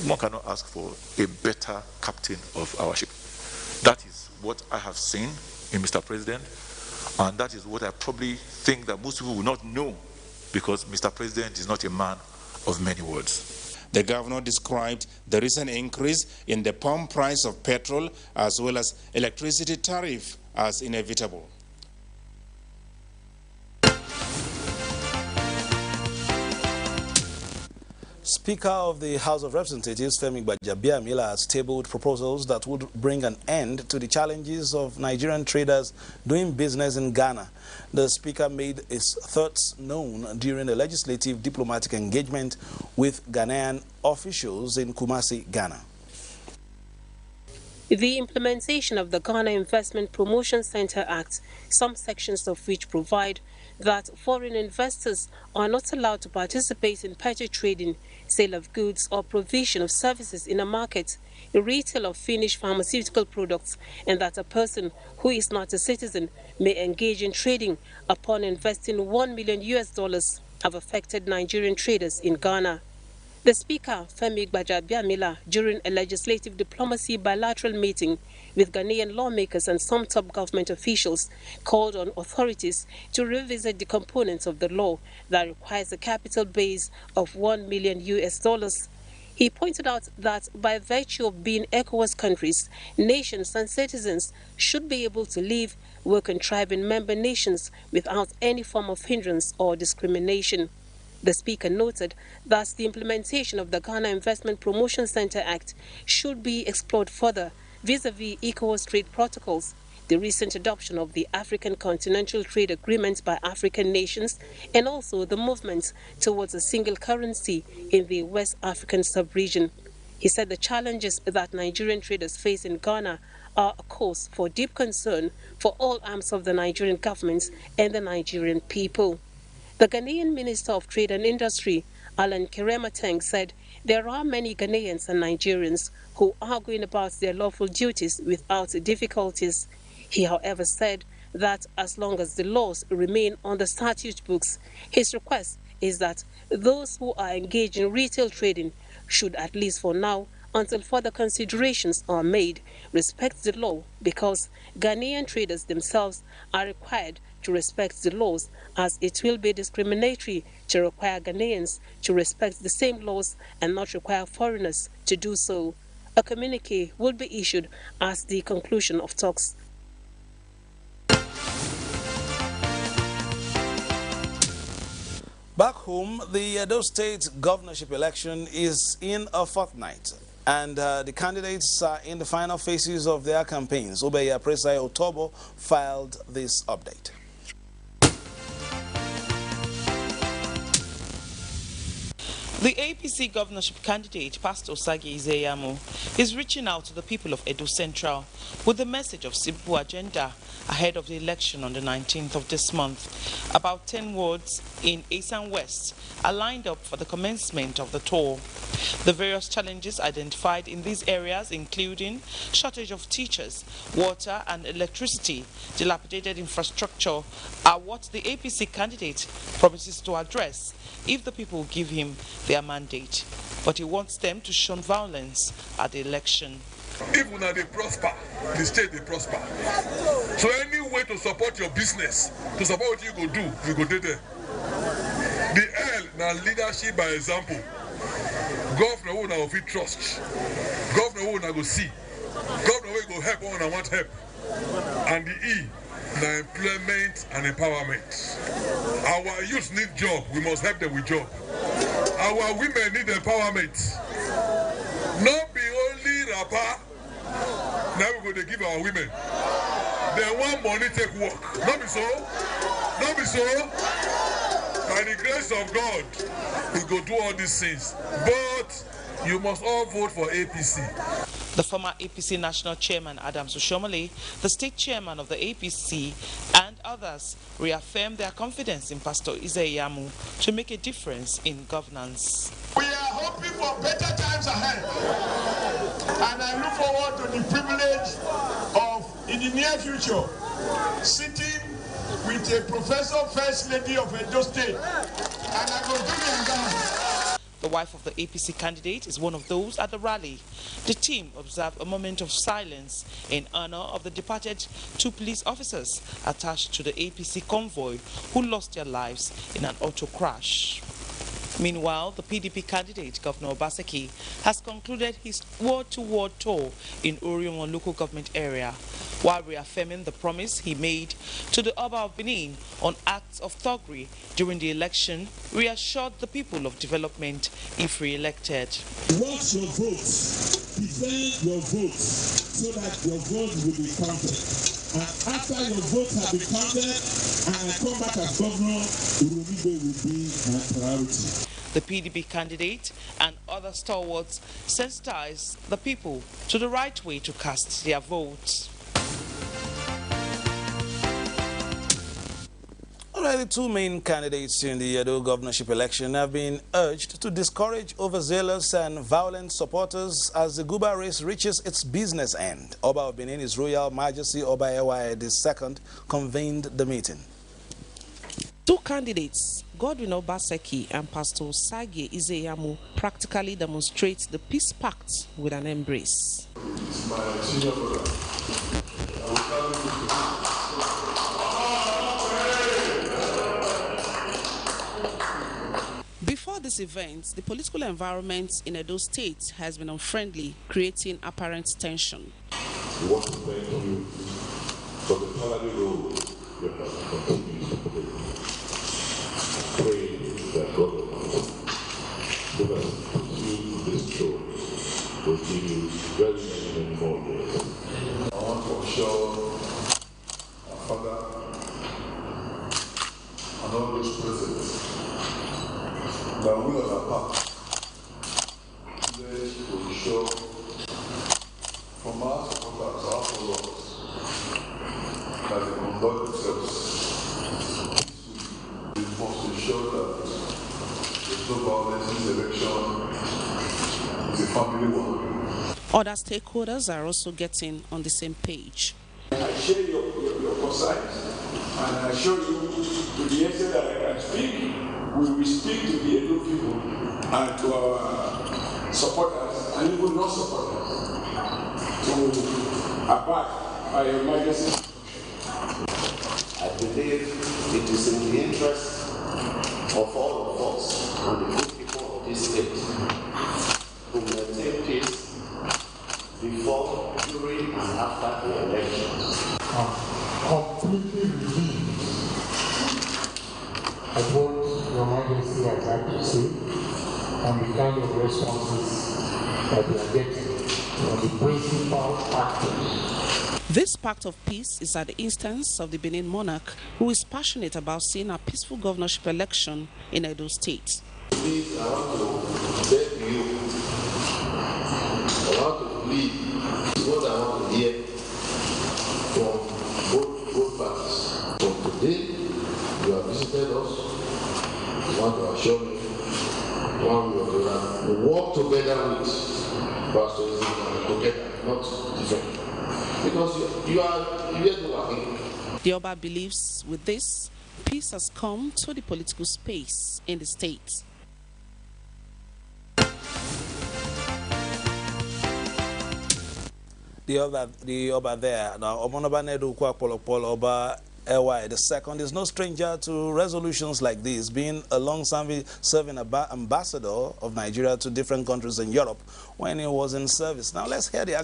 one cannot ask for a better captain of our ship. That is what I have seen in Mr. President, and that is what I probably think that most people will not know, because Mr. President is not a man of many words. The governor described the recent increase in the pump price of petrol as well as electricity tariff as inevitable. Speaker of the House of Representatives, Femi Gbajabiamila, has tabled proposals that would bring an end to the challenges of Nigerian traders doing business in Ghana. The Speaker made his thoughts known during a legislative diplomatic engagement with Ghanaian officials in Kumasi, Ghana. The implementation of the Ghana Investment Promotion Center Act, some sections of which provide that foreign investors are not allowed to participate in petty trading, sale of goods or provision of services in a market, retail of finished pharmaceutical products, and that a person who is not a citizen may engage in trading upon investing $1 million have affected Nigerian traders in Ghana. The Speaker, Femi Gbajabiamila, during a legislative diplomacy bilateral meeting with Ghanaian lawmakers and some top government officials, called on authorities to revisit the components of the law that requires a capital base of $1 million. He pointed out that by virtue of being ECOWAS countries, nations and citizens should be able to live, work and thrive in member nations without any form of hindrance or discrimination. The Speaker noted that the implementation of the Ghana Investment Promotion Center Act should be explored further vis-à-vis ECOWAS trade protocols, the recent adoption of the African Continental Trade Agreement by African nations, and also the movement towards a single currency in the West African sub-region. He said the challenges that Nigerian traders face in Ghana are a cause for deep concern for all arms of the Nigerian government and the Nigerian people. The Ghanaian Minister of Trade and Industry, Alan Keremateng, said there are many Ghanaians and Nigerians who are going about their lawful duties without difficulties. He, however, said that as long as the laws remain on the statute books, his request is that those who are engaged in retail trading should, at least for now, until further considerations are made, respect the law, because Ghanaian traders themselves are required to respect the laws, as it will be discriminatory to require Ghanaians to respect the same laws and not require foreigners to do so. A communique will be issued as the conclusion of talks. Back home, the Edo State governorship election is in a fortnight, and the candidates are in the final phases of their campaigns. Obeya Presai Otobo filed this update. The APC governorship candidate, Pastor Osagi Izeyamu, is reaching out to the people of Edo Central with the message of simple agenda ahead of the election on the 19th of this month. About 10 wards in Asan West are lined up for the commencement of the tour. The various challenges identified in these areas, including shortage of teachers, water and electricity, dilapidated infrastructure, are what the APC candidate promises to address if the people give him their mandate. But he wants them to shun violence at the election. If we they prosper, the state they prosper. So any way to support your business, to support what you go do, we go do there. The L now leadership by example. Governor who now fit trust. Governor who now go see. Governor who go help when I want help. And the E now employment and empowerment. Our youth need job, we must help them with job. Our women need empowerment. Not be only rapper. Now we're going to give our women. They want money take work. Not be so. Not be so. By the grace of God, we go do all these things. But you must all vote for APC. The former APC National Chairman Adams Oshomole, the State Chairman of the APC, and others reaffirmed their confidence in Pastor Izeyamu to make a difference in governance. We are hoping for better times ahead, and I look forward to the privilege of, in the near future, sitting with a Professor First Lady of Edo State, and I will give you that. The wife of the APC candidate is one of those at the rally. The team observed a moment of silence in honor of the departed 2 police officers attached to the APC convoy who lost their lives in an auto crash. Meanwhile, the PDP candidate, Governor Obaseki, has concluded his ward-to-ward tour in Orion local government area, while reaffirming the promise he made to the Oba of Benin on acts of thuggery during the election, reassured the people of development if re-elected. Watch your votes, defend your votes, so that your votes will be counted. And after your votes have been counted, and I come back as governor, Urumigwe will be my priority. The PDP candidate and other stalwarts sensitize the people to the right way to cast their votes. Already 2 main candidates in the Edo governorship election have been urged to discourage overzealous and violent supporters as the Guba race reaches its business end. Oba of Benin, His Royal Majesty Oba Ewa II convened the meeting. 2 candidates, Godwin Obaseki and Pastor Sage Izeyamu, practically demonstrate the peace pact with an embrace. It's my senior brother. Before this event, the political environment in Edo State has been unfriendly, creating apparent tension. We want to thank you for the parallel role you have continued to play. Pray that God Almighty, who has pursued this show, will give you very many more years. I want to assure our father and all those present that we as a party pledge to ensure from our supporters, our followers, that they conduct themselves peacefully. We must ensure that there's no violence in this election. It's a family one. Other stakeholders are also getting on the same page. I share your concerns, and I assure you, to the extent that I can speak, we will speak to the Edo people and to our supporters and even non-supporters to abide by your majesty. I believe it is in the interest of all of us and the good people of this state to maintain peace before, during, and after the elections. I'm completely relieved at what Your Majesty has had to say and the kind of responses that we are getting from the principal actors. This pact of peace is at the instance of the Benin monarch, who is passionate about seeing a peaceful governorship election in Edo State. Please, I want to beg you, I want to plead, what I want to hear from both parties. From today, you have visited us. We want to assure you, one way or the other, we work together with pastors together, not different. Because you are here to work. The Oba believes with this, peace has come to the political space in the state. The Oba there, now Omonoba Nedu Kwapolopolo Oba Ewa II is no stranger to resolutions like this, being a long-serving ambassador of Nigeria to different countries in Europe when he was in service. Now let's hear the